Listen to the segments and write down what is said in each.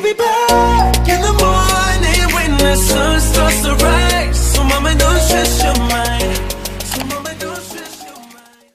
We'll be back in the morning when the sun starts to rise. So mama, don't stress your mind. So mama, don't stress your mind.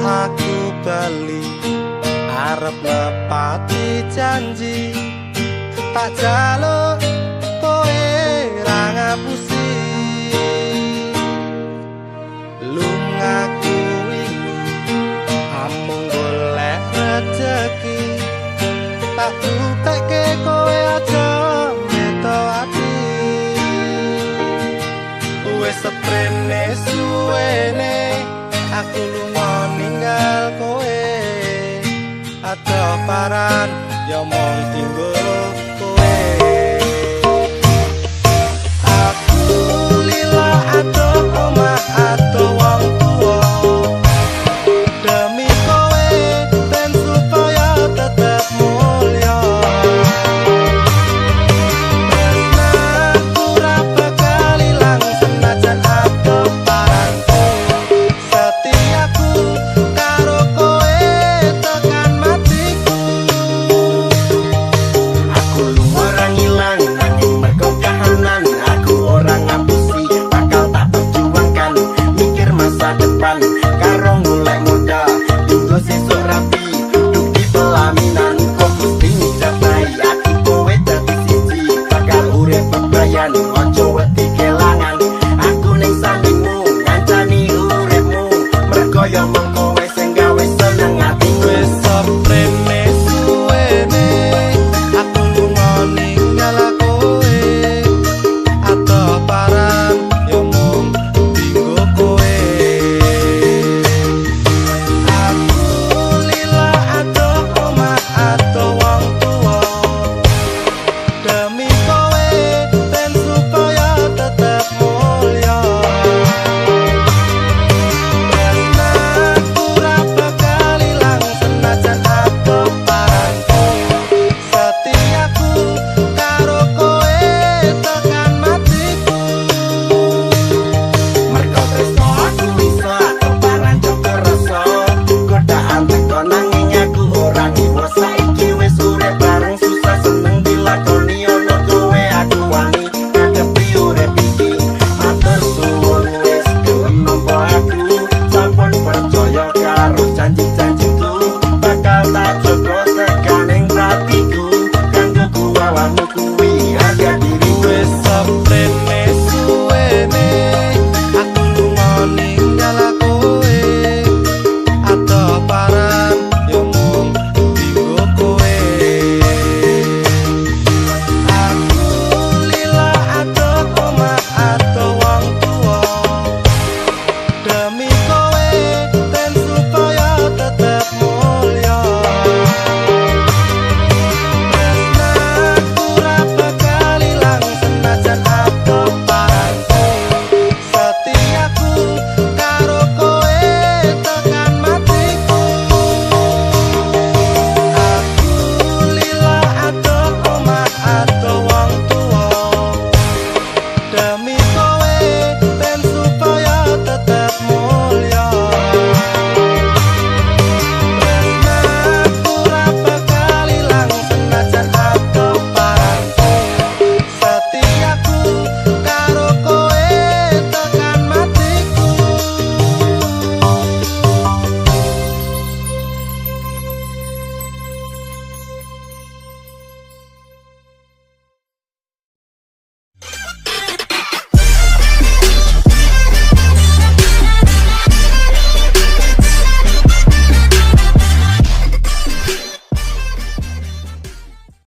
Aku bali arep nepati janji tak jaluk kowe ra ngapusi lungaku ini amung golek rezeki tak tutekke kowe aja meto ati wis seprene suwene aku lunga ninggal kowe adoh paran ya mong tinggal